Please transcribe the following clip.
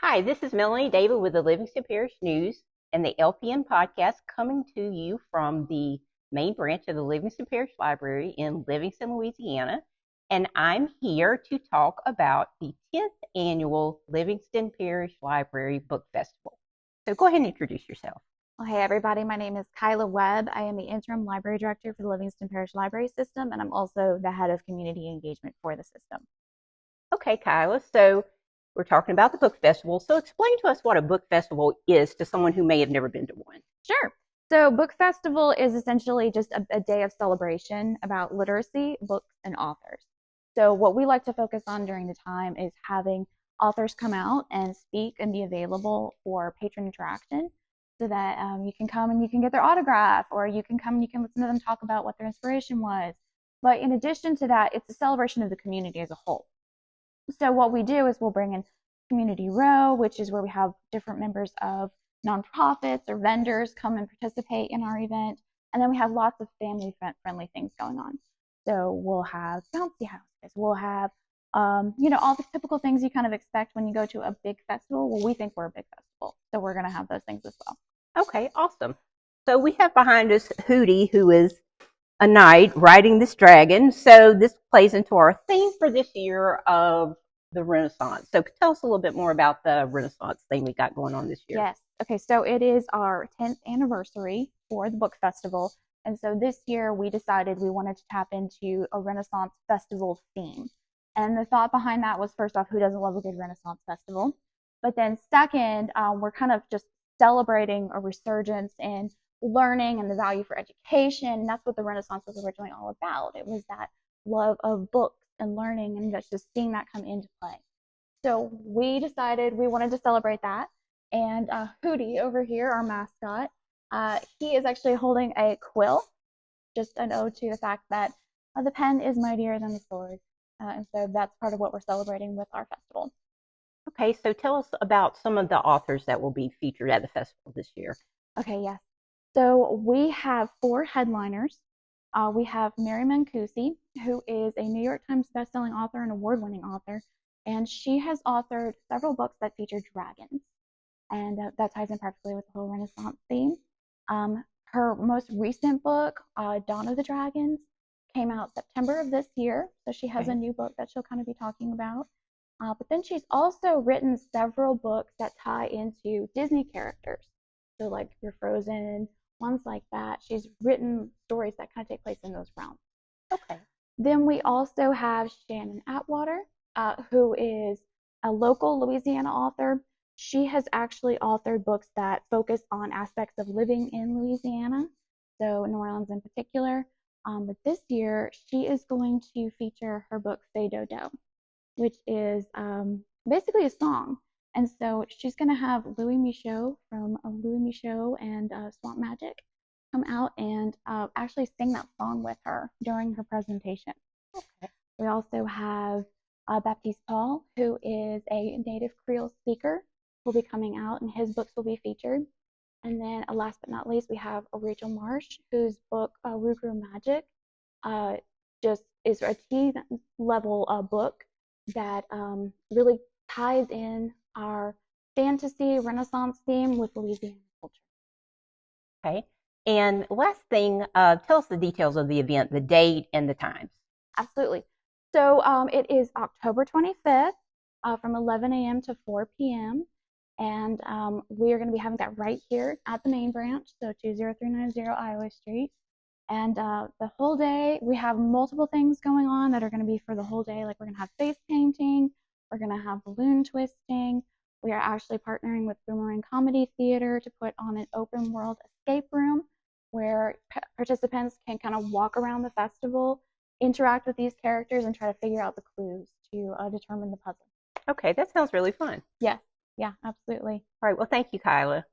Hi, this is Melanie David with the Livingston Parish News and the LPN podcast coming to you from the main branch of the Livingston Parish Library in Livingston, Louisiana. And I'm here to talk about the 10th annual Livingston Parish Library Book Festival. So go ahead and introduce yourself. Well, hey everybody, my name is Kyla Webb. I am the interim library director for the Livingston Parish Library System, and I'm also the head of community engagement for the system. Okay, Kyla, so we're talking about the book festival. So explain to us what a book festival is to someone who may have never been to one. Sure. So book festival is essentially just a day of celebration about literacy, books, and authors. So what we like to focus on during the time is having authors come out and speak and be available for patron interaction so that you can come and you can get their autograph, or you can come and you can listen to them talk about what their inspiration was. But in addition to that, it's a celebration of the community as a whole. So what we do is we'll bring in Community Row, which is where we have different members of nonprofits or vendors come and participate in our event. And then we have lots of family-friendly things going on. So we'll have bouncy houses. We'll have, all the typical things you kind of expect when you go to a big festival. Well, we think we're a big festival, so we're going to have those things as well. Okay, awesome. So we have behind us Hootie, who is a knight riding this dragon. So this plays into our theme for this year of the Renaissance. So tell us a little bit more about the Renaissance theme we got going on this year. Yes. Okay, so it is our 10th anniversary for the book festival. And so this year we decided we wanted to tap into a Renaissance festival theme. And the thought behind that was, first off, who doesn't love a good Renaissance festival? But then second, we're kind of just celebrating a resurgence in learning and the value for education. And that's what the Renaissance was originally all about. It was that love of books and learning, and just seeing that come into play. So we decided we wanted to celebrate that. And Hootie over here, our mascot, he is actually holding a quill, just an ode to the fact that the pen is mightier than the sword. And so that's part of what we're celebrating with our festival. Okay, so tell us about some of the authors that will be featured at the festival this year. Okay, yes. So we have 4 headliners. We have Mary Mancusi, who is a New York Times bestselling author and award-winning author, and she has authored several books that feature dragons, and that ties in perfectly with the whole Renaissance theme. Her most recent book, Dawn of the Dragons, came out September of this year, so she has a new book that she'll kind of be talking about. But then she's also written several books that tie into Disney characters, so like your Frozen, ones like that. She's written stories that kind of take place in those realms. Okay. Then we also have Shannon Atwater, who is a local Louisiana author. She has actually authored books that focus on aspects of living in Louisiana, so New Orleans in particular. But this year, she is going to feature her book, Fay Dodo, which is basically a song. And so she's going to have Louis Michaud from Louis Michaud and Swamp Magic come out and actually sing that song with her during her presentation. Okay. We also have Baptiste Paul, who is a native Creole speaker, will be coming out, and his books will be featured. And then last but not least, we have Rachel Marsh, whose book, Rue Magic, just is a T-level book that really ties in our fantasy Renaissance theme with Louisiana culture. Okay. And last thing, tell us the details of the event, the date and the times. Absolutely. So it is October 25th from 11 a.m. to 4 p.m. And we are going to be having that right here at the main branch, so 20390 Iowa Street. And the whole day, we have multiple things going on that are going to be for the whole day. Like we're going to have face painting, we're going to have balloon twisting. We are actually partnering with Boomerang Comedy Theater to put on an open world escape room where participants can kind of walk around the festival, interact with these characters, and try to figure out the clues to determine the puzzle. Okay, that sounds really fun. Yes, yeah, absolutely. All right, well, thank you, Kyla.